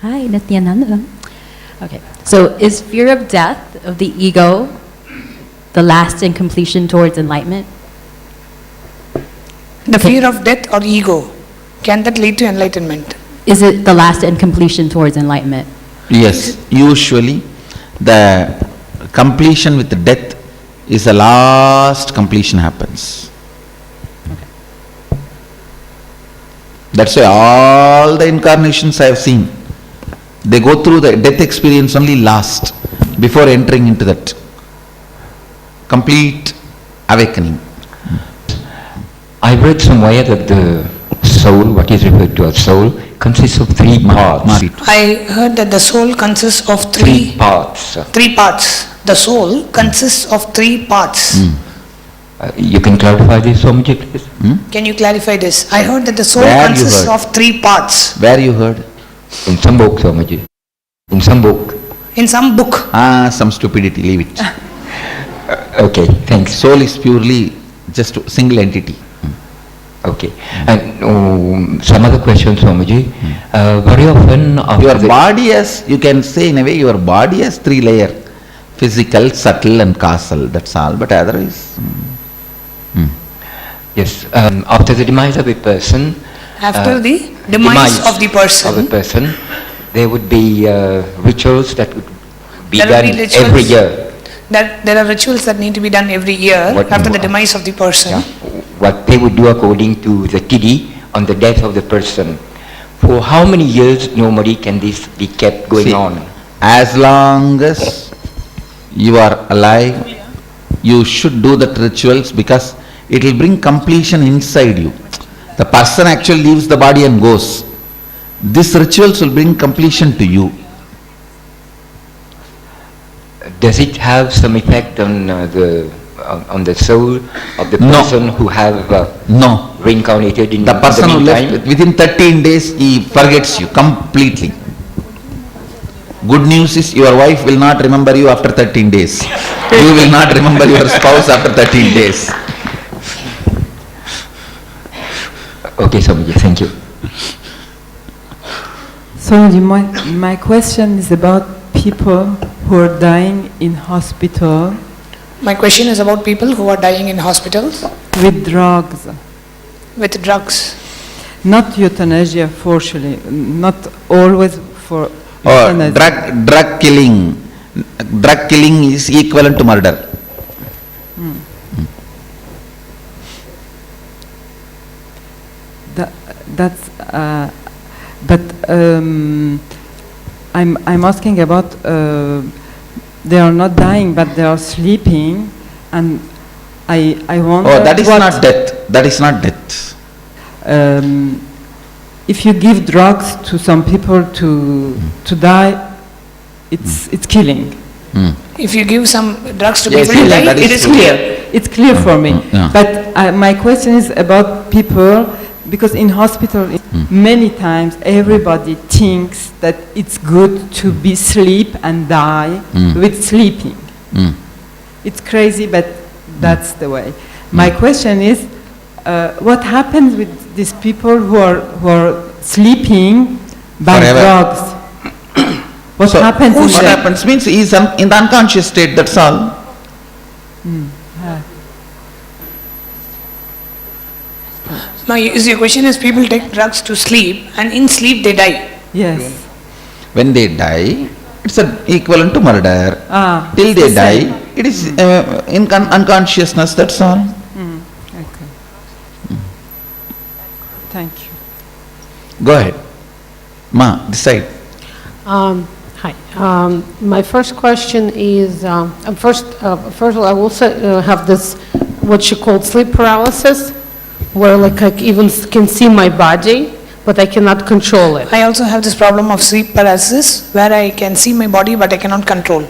Hi, Nityananda. Okay, so is fear of death of the ego the last and completion towards enlightenment? The fear of death or ego, can that lead to enlightenment? Is it the last and completion towards enlightenment? Yes, usually the completion with the death is the last completion happens. That's why all the incarnations I have seen, they go through the death experience only last, before entering into that complete awakening. I read somewhere that the soul, what is referred to as soul, consists of three parts. I heard that the soul consists of Three parts. three parts. The soul consists of three parts. You can clarify this, Swamiji, please? Can you clarify this? I heard that the soul Where you consists heard? of three parts. Where you heard? In some book, Swamiji. In some book. In some book. Some stupidity, leave it. Okay, thanks. Soul is purely just a single entity. Okay. And some other questions, Swamiji. Very often after Your the- body has, you can say in a way, your body has three layers: physical, subtle and causal, that's all, but otherwise... Yes, after the demise of a person... After the demise of the person, there would be rituals that would be There will done be rituals. every year. that there are rituals that need to be done every year What- after the demise of the person. Yeah. What they would do according to the Tithi on the death of the person. For how many years normally can this be kept going See, on? as long as you are alive, you should do that rituals, because it will bring completion inside you. The person actually leaves the body and goes. These rituals will bring completion to you. Does it have some effect on the soul of the No. person who have No. reincarnated in The person who meantime? left, within 13 days, he forgets you completely. Good news is your wife will not remember you after 13 days. You will not remember your spouse after 13 days. Okay, Swamiji, thank you. Swamiji, my question is about people who are dying in hospital My question is about people who are dying in hospitals with drugs. with drugs. Not euthanasia, fortunately, not always for Or euthanasia. drug killing. Drug killing is equivalent to murder. That's, but I'm asking about, they are not dying, but they are sleeping, and I wonder. Oh, that is what- not death. That is not death. If you give drugs to some people to die, it's killing. If you give some drugs to Yes, people to yes, die, that it is is true. clear. It's clear for me. Yeah. But my question is about people, because in hospital, many times everybody thinks that it's good to be sleep and die with sleeping. It's crazy, but that's the way. My question is, what happens with these people who are sleeping by Forever. drugs? What So, happens? in what them? happens means he is in the unconscious state, that's all. Now, your question is people take drugs to sleep and in sleep they die. Yes. When they die, it's equivalent to murder. Till it's they the die, same. it is in unconsciousness, that's all. Okay. Thank you. Go ahead. Ma, decide. Hi. My first question is, first of all, I also have this, what she called sleep paralysis, where like I even can see my body, but I cannot control it. I also have this problem of sleep paralysis where I can see my body but I cannot control.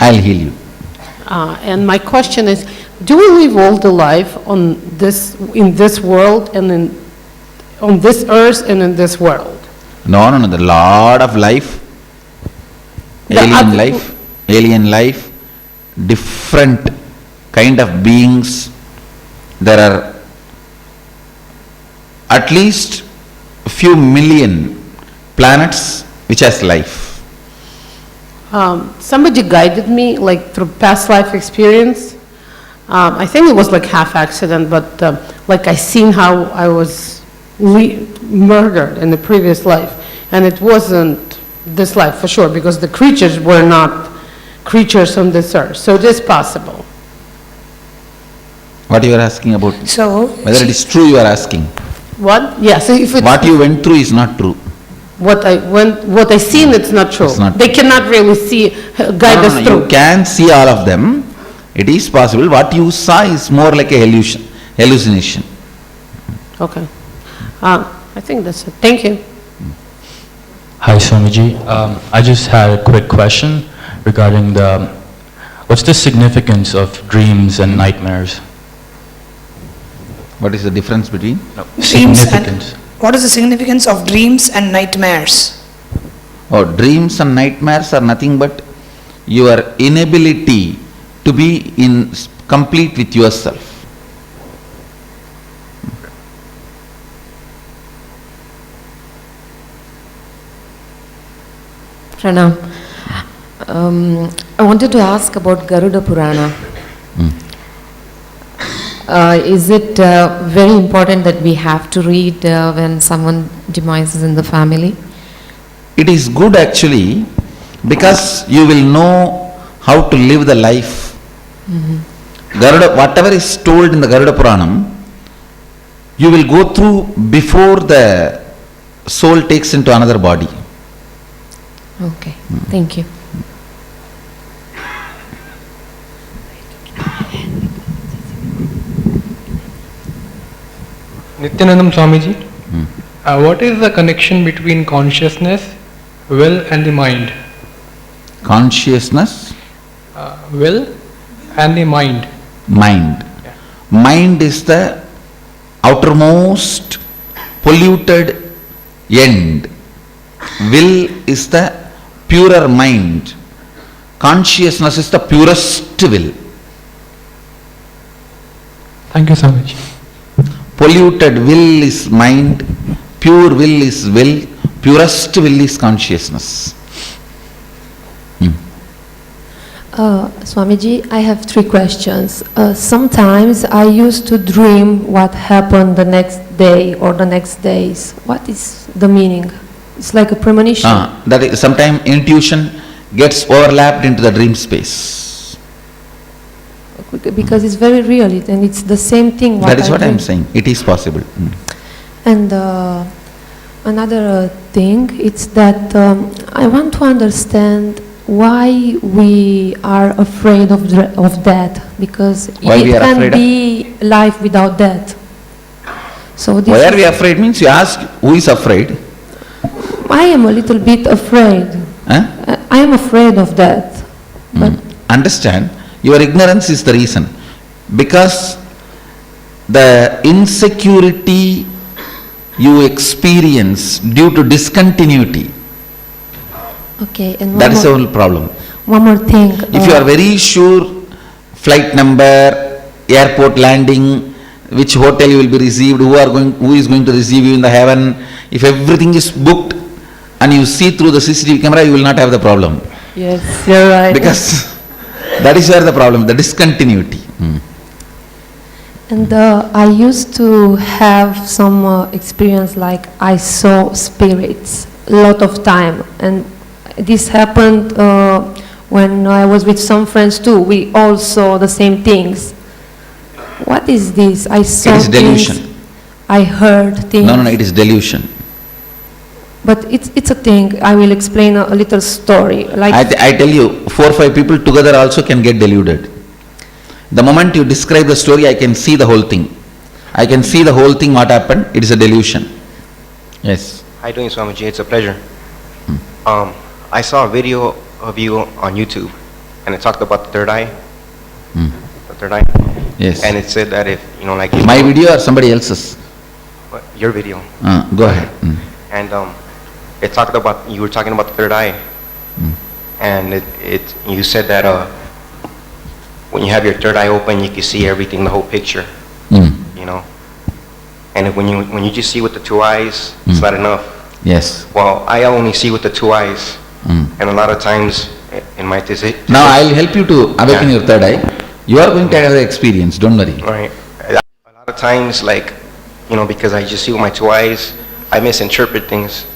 I'll heal you. And my question is, do we live all the life on this, in this world and on this earth and in this world? No, the lot of life, alien life, different kind of beings. There are at least a few million planets which has life. Somebody guided me, like, through past life experience. I think it was like half accident, but like I seen how I was murdered in the previous life, and it wasn't this life for sure, because the creatures were not creatures on this earth, so it is possible. What you are asking about? So, Whether it is true you are asking. What? Yes, if it's... What you went through is not true. What I seen, it's not true. It's not They cannot really see, guide us You through. can see all of them. It is possible. What you saw is more like a hallucination. Okay. I think that's it. Thank you. Hi, Swamiji. I just had a quick question regarding what's the significance of dreams and nightmares? What is the difference between? dreams Significance. and, what is the significance of dreams and nightmares? Oh, dreams and nightmares are nothing but your inability to be complete with yourself. Pranam. I wanted to ask about Garuda Purana. Is it very important that we have to read when someone demises in the family? It is good actually, because you will know how to live the life. Garuda, whatever is told in the Garuda Puranam, you will go through before the soul takes into another body. Okay, thank you. Nityanandam Swamiji, what is the connection between consciousness, will and the mind? Consciousness, Will and the mind. mind. Mind is the outermost polluted end. Will is the purer mind. Consciousness is the purest will. Thank you, Swamiji. Polluted will is mind, pure will is will, purest will is consciousness. Swamiji, I have 3 questions. Sometimes I used to dream what happened the next day or the next days. What is the meaning? It's like a premonition. That is, sometimes intuition gets overlapped into the dream space. Because it's very real and it's the same thing. That is what I am dream. saying. It is possible. And another thing, it's that I want to understand why we are afraid of death, because Why we it are can afraid of? be life without death. So this Why are is- we afraid means you ask who is afraid? I am a little bit afraid. Huh? I am afraid of death. But Understand, your ignorance is the reason. Because the insecurity you experience due to discontinuity, okay, and that is the whole problem. one more thing. If you are very sure, flight number, airport landing, which hotel you will be received, who is going to receive you in the heaven, if everything is booked and you see through the CCTV camera, you will not have the problem. Yes, you're right. Because that is where the problem, the discontinuity. And I used to have some experience, like I saw spirits a lot of time, and this happened when I was with some friends too. We all saw the same things. What is this? I saw It is delusion. things, I heard things. No, it is delusion. But it's a thing. I will explain a little story. Like I tell you, 4 or 5 people together also can get deluded. The moment you describe the story, I can see the whole thing. I can see the whole thing, what happened, it is a delusion. Yes. How you doing, Swamiji? It's a pleasure. I saw a video of you on YouTube, and it talked about the third eye. The third eye. Yes. And it said that if, like... My video or somebody else's? Your video. Go ahead. And it talked about, you were talking about the third eye. And you said that when you have your third eye open, you can see everything, the whole picture. And when you just see with the 2 eyes, it's not enough. Yes. Well, I only see with the two eyes. And a lot of times in my decision. Now I'll help you to awaken your third eye. You are going to have the experience, don't worry. Right. A lot of times, like, because I just see with my two eyes, I misinterpret things.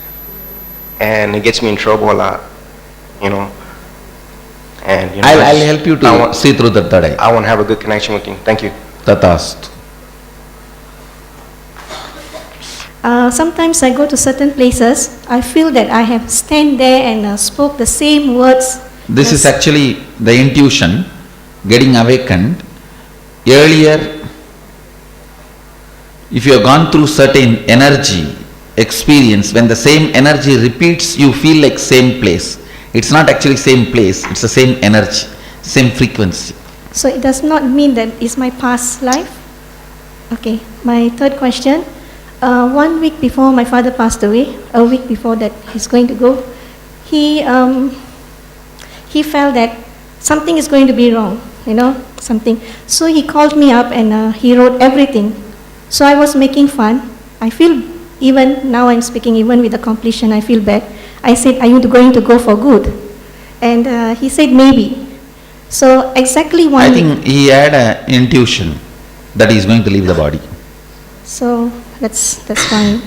And it gets me in trouble a lot, And, I'll help you to see through the third eye. I want to have a good connection with you. Thank you. Tatast. Sometimes I go to certain places, I feel that I have stand there and spoke the same words. This is actually the intuition getting awakened. Earlier, if you have gone through certain energy experience, when the same energy repeats, you feel like same place. It's not actually same place, it's the same energy, same frequency. So it does not mean that it's my past life? Okay, my third question. 1 week before my father passed away, a week before that he's going to go, he felt that something is going to be wrong, something. So he called me up and he wrote everything. So I was making fun. I feel, even now I'm speaking, even with the completion, I feel bad. I said, are you going to go for good? And he said, maybe. So exactly 1 week. I think he had an intuition that he is going to leave the body. So that's fine.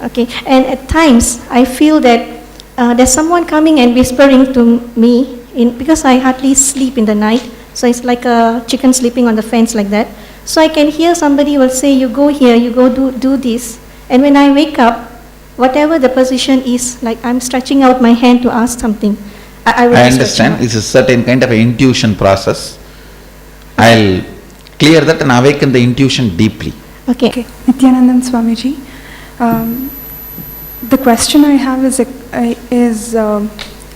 Okay, and at times I feel that there's someone coming and whispering to me, because I hardly sleep in the night, so it's like a chicken sleeping on the fence like that. So I can hear somebody will say, you go here, you go do this. And when I wake up, whatever the position is, like I'm stretching out my hand to ask something. I understand, it's a certain kind of an intuition process. I'll clear that and awaken the intuition deeply. Okay. Nityanandam Swamiji, the question I have is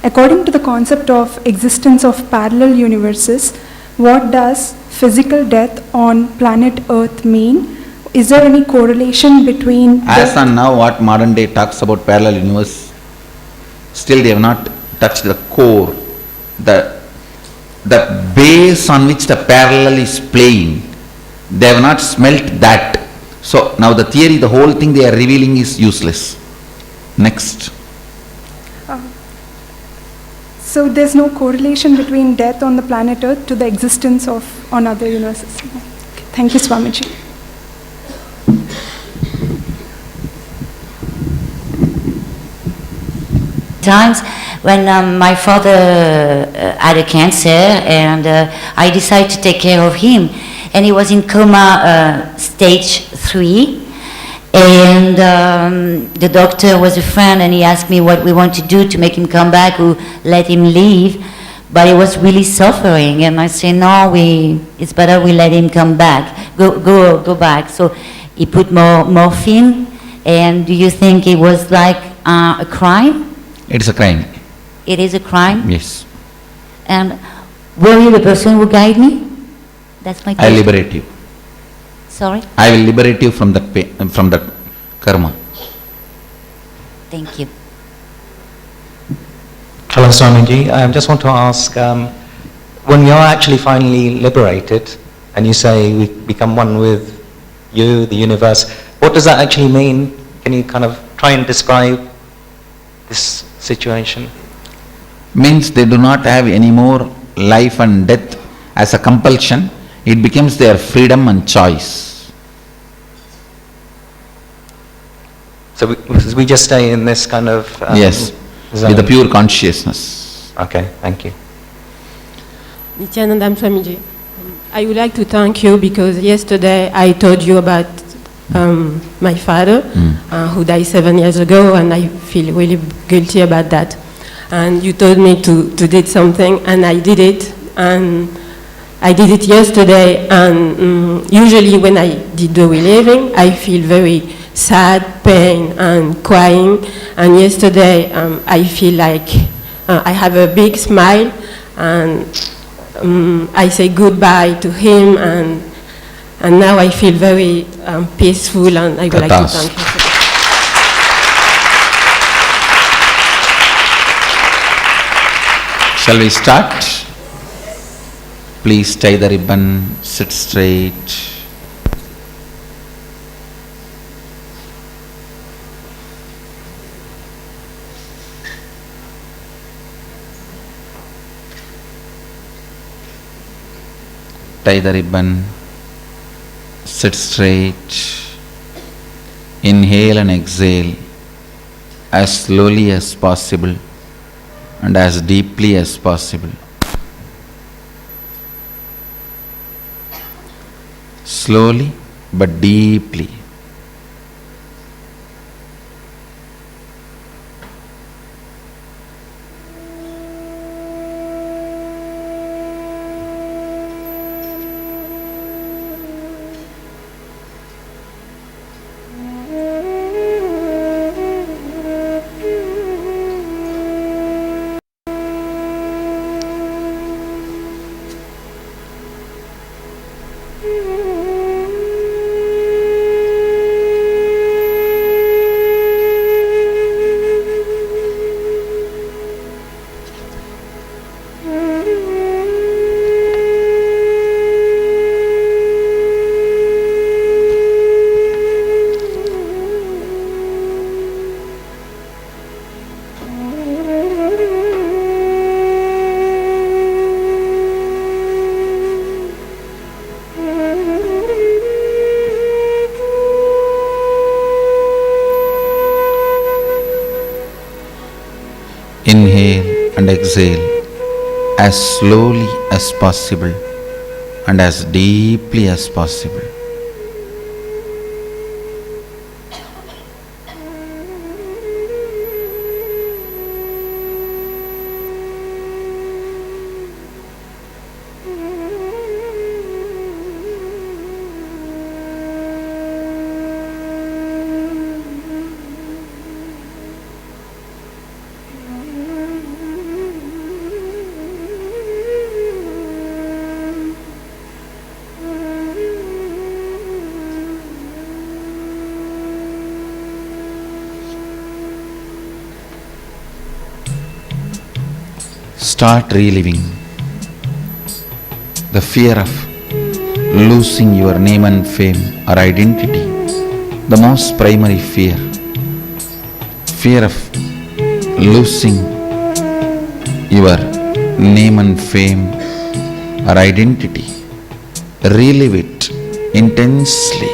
according to the concept of existence of parallel universes, what does physical death on planet Earth mean? Is there any correlation between... As on now, what modern day talks about parallel universe, still they have not touched the core, the base on which the parallel is playing. They have not smelt that. So now the theory, the whole thing they are revealing is useless. Next. So there's no correlation between death on the planet Earth to the existence on other universes. Okay. Thank you, Swamiji. Times when my father had a cancer and I decided to take care of him, and he was in coma stage 3, and the doctor was a friend and he asked me what we want to do to make him come back or let him leave, but he was really suffering, and I said no, it's better we let him come back, go back. So he put more morphine. And do you think it was like a crime? It's a crime. It is a crime? Yes. And were you the person who guided me? That's my question. I liberate you. Sorry? I will liberate you from that pain, from that karma. Thank you. Hello, Swamiji. I just want to ask, when you're actually finally liberated, and you say we become one with you, the universe, what does that actually mean? Can you kind of try and describe this situation? Means they do not have any more life and death as a compulsion. It becomes their freedom and choice. So we just stay in this kind of yes, zone. with a pure consciousness. Okay, thank you. Nityanandam Swamiji, I would like to thank you because yesterday I told you about my father who died 7 years ago, and I feel really guilty about that. And you told me to do something, and I did it, and I did it yesterday, and usually when I did the reliving, I feel very sad, pain, and crying, and yesterday I feel like I have a big smile, and I say goodbye to him, and now I feel very peaceful, and I would like to thank you. Shall we start? Please tie the ribbon, sit straight. tie the ribbon, sit straight, inhale and exhale as slowly as possible and as deeply as possible. Slowly but deeply. Inhale and exhale as slowly as possible and as deeply as possible. Start reliving the fear of losing your name and fame or identity, the most primary fear. Fear of losing your name and fame or identity. Relive it intensely.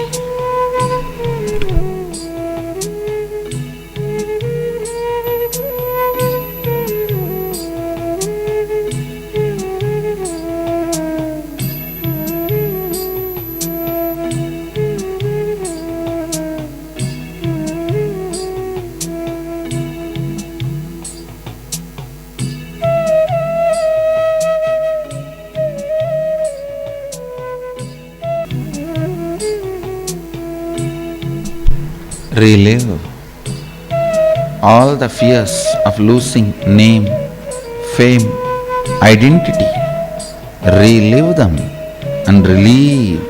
Relive all the fears of losing name, fame, identity. Relive them and relieve